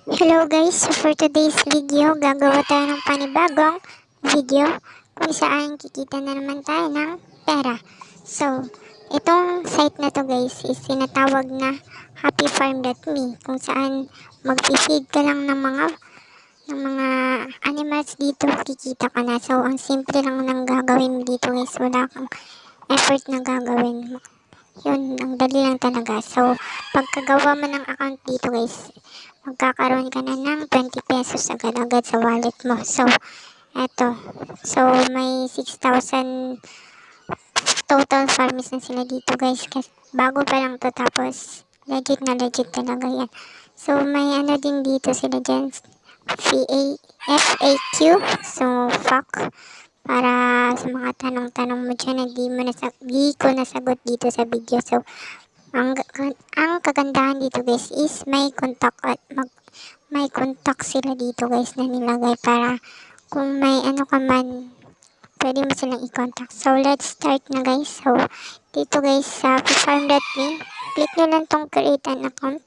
Hello guys, so for today's video, gagawa tayo ng panibagong video kung saan kikita na naman tayo ng pera. So, itong site na to guys is sinatawag na happyfarm.me kung saan mag-feed ka lang ng mga animals dito, kikita ka na. So, ang simple lang ng gagawin mo dito guys, wala kang effort na gagawin mo. Yun, ang dali lang talaga. So, pagkagawa mo ng account dito guys, magkakaroon ka na ng 20 pesos agad-agad sa wallet mo. So, eto. So, may 6,000 total farmers na sila dito guys. Kasi bago pa lang to, tapos legit talaga yan. So, may ano din dito sila dyan. FAQ. So, fuck. Para sa mga tanong-tanong mo dyan na di ko nasagot dito sa video. So, ang kagandahan dito guys is may contact sila dito guys na nilagay para kung may ano ka man, pwede mo silang i-contact. So, let's start na guys. So, dito guys sa happyfarm.me, click nyo lang tong create an account.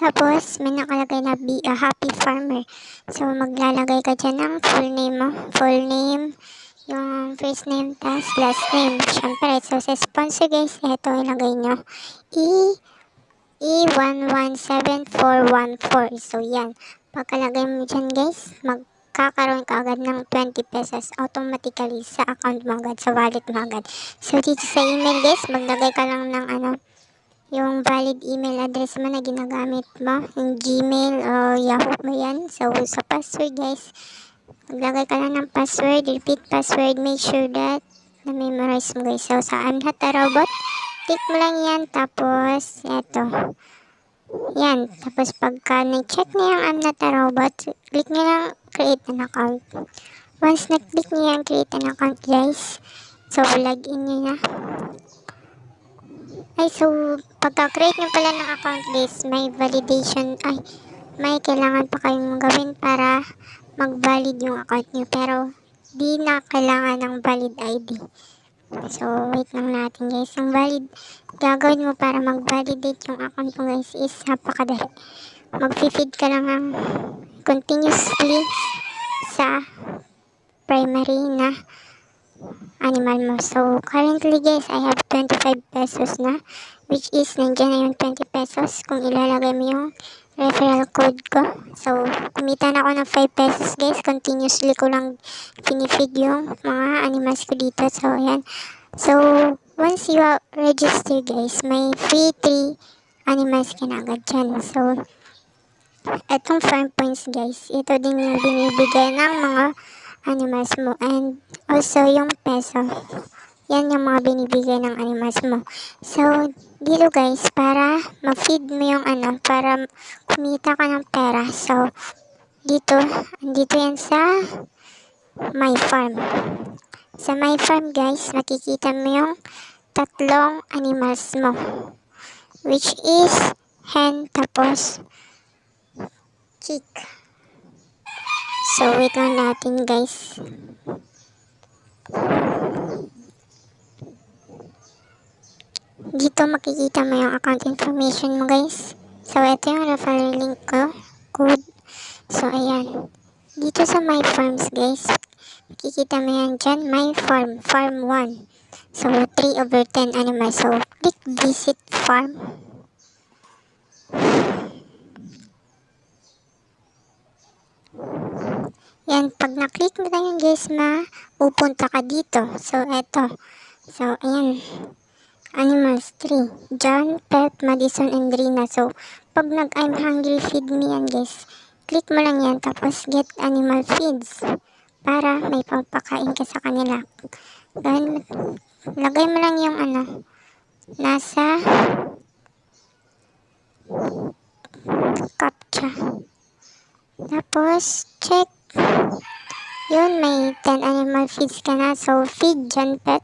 Tapos, may nakalagay na be a happy farmer. So, maglalagay ka dyan ng full name mo. Full name, yung first name, tas last name. Siyempre, so sa sponsor guys, ito ilagay nyo. E117414. So, yan. Pagkalagay mo dyan guys, magkakaroon ka agad ng 20 pesos automatically sa account mo agad, sa wallet mo agad. So, dito sa email guys, maglagay ka lang ng yung valid email address mo na ginagamit mo, yung Gmail o Yahoo mo yan. So, sa password guys, maglagay ka lang ng password, repeat password, make sure that na-memorize mo guys. So, sa I'm Not a Robot, click mo lang yan, tapos, eto. Yan, tapos pagka na-check na yung I'm Not a Robot, click nyo lang create an account. Once na-click nyo yung create an account guys, so, login nyo na. So, pagka-create nyo pala ng account guys, may validation, may kailangan pa kayong gawin para mag-valid yung account nyo. Pero, di na kailangan ng valid ID. So, wait lang natin guys. Ang valid, gagawin mo para mag-validate yung account mo guys is napakadali. Mag-feed ka lang ng continuously sa primary na animal mo. So, currently guys, I have 25 pesos na, which is nandiyan na yung 20 pesos kung ilalagay mo yung referral code ko. So, kumita na ako ng 5 pesos guys. Continuously ko lang pinifeed yung mga animals ko dito. So, ayan. So, once you register guys, may free 3 animals ka na agad dyan. So, etong farm points guys, ito din yung binibigay ng mga animals mo, and also yung peso, yan yung mga binibigay ng animals mo. So, dito guys, para ma-feed mo yung para kumita ka ng pera. So, andito yan sa My Farm. Sa My Farm guys, makikita mo yung tatlong animals mo, which is hen, tapos chick. So, wait lang natin guys. Dito makikita mo yung account information mo guys. So, ito yung referral link ko. Code. So, ayan. Dito sa My Farms guys, makikita mo yan dyan. My Farm. Farm 1. So, 3/10 animals. So, click visit farm. Yan, pag na-click mo na yun guys, pupunta ka dito. So, eto. So, ayan. Animals 3. John, Pet, Madison, and Rina. So, pag nag-I'm hungry feed me yan guys, click mo lang yan, tapos get animal feeds. Para may pampakain ka sa kanila. Then, lagay mo lang yung nasa captcha. Tapos, check. Yun, may 10 animal feeds ka na. So, feed John, Pet.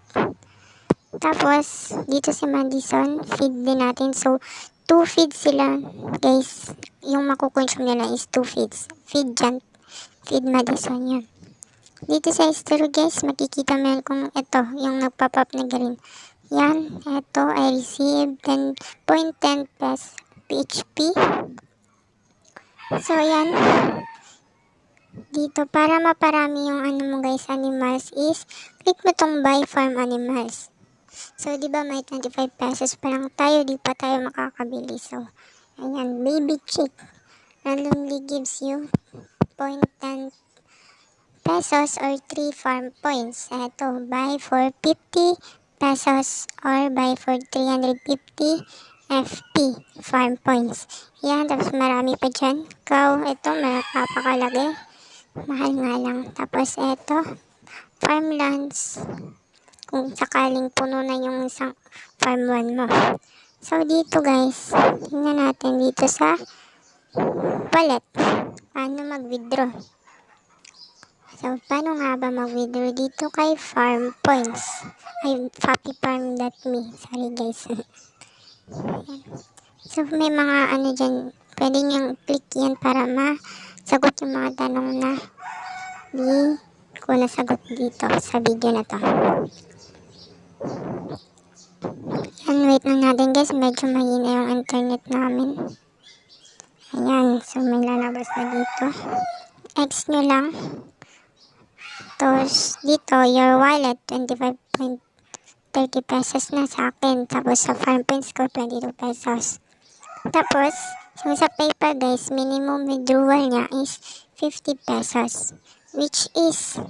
Tapos, dito si Madison, feed din natin. So, 2 feeds sila, guys. Yung makukonsume nila is 2 feeds. Feed John, feed Madison, yun. Dito sa history, guys, makikita mo yan kung ito, yung nagpa-pop na green. Yan, ito, I received 10.10 plus PHP. So, ayan. Dito, para maparami yung ano mo guys, animals is, click mo tong buy farm animals. So, di ba may 25 pesos pa lang tayo, di pa tayo makakabili. So, ayan, baby chick randomly gives you 0.10 pesos or 3 farm points. Eto, buy for 50 pesos or buy for 350 FP farm points. Yan, tapos marami pa dyan. Ito, napakalaki. Mahal nga lang. Tapos eto, farmlands. Kung sakaling puno na yung isang farm 1 mo. So, dito guys, tingnan natin dito sa wallet. Paano mag-withdraw? So, paano nga ba mag-withdraw dito kay farm points? Ay, happyfarm.me. Sorry guys. So, may mga ano dyan, pwede niyang click yan para masagot yung mga tanong na di ko nasagot dito sa video na to. Yan, wait lang natin guys, medyo mahina yung internet namin. Ayan, so may lalabas na dito. X nyo lang. Tapos, dito, your wallet, 25.30 pesos na sa akin. Tapos, sa farm points ko, 22 pesos. Tapos, yung sa PayPal guys, minimum withdrawal niya is 50 pesos. Which is,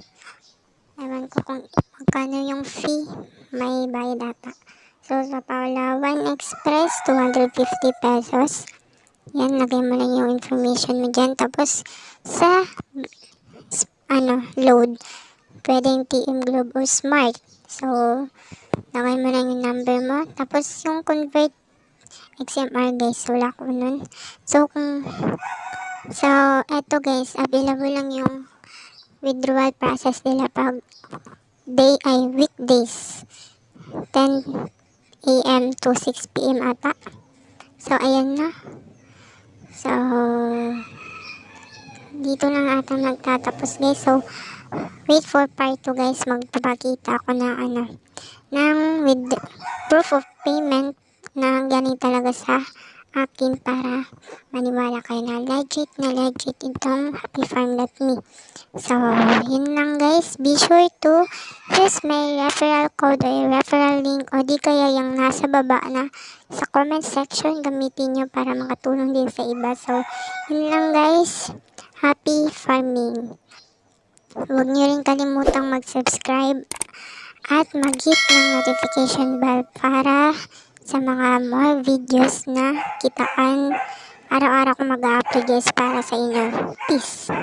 ewan ko kung magkano yung fee, may bayad ata. So, sa Paulawan Express, 250 pesos. Yan, lagay mo lang yung information mo dyan. Tapos, sa load, pwedeng TM Globe o Smart. So, lagay mo lang yung number mo. Tapos, yung convert XMR guys, wala ko nun. So, eto guys, available lang yung withdrawal process nila pag weekdays. 10 AM to 6 PM ata. So, ayan na. So, dito lang ata magtatapos guys. So, wait for part 2 guys. Magpapakita ako na with proof of payment na ganito talaga sa akin para maniwala kayo na legit itong happyfarm.me. So, yun lang guys. Be sure to use my referral code o referral link o di kaya yung nasa baba na sa comment section. Gamitin nyo para makatulong din sa iba. So, yun lang guys. Happy farming! Huwag nyo rin kalimutang mag-subscribe at mag-hit ng notification bell para sa mga more videos na kitaan. Araw-araw ko mag-upload guys para sa inyo. Peace!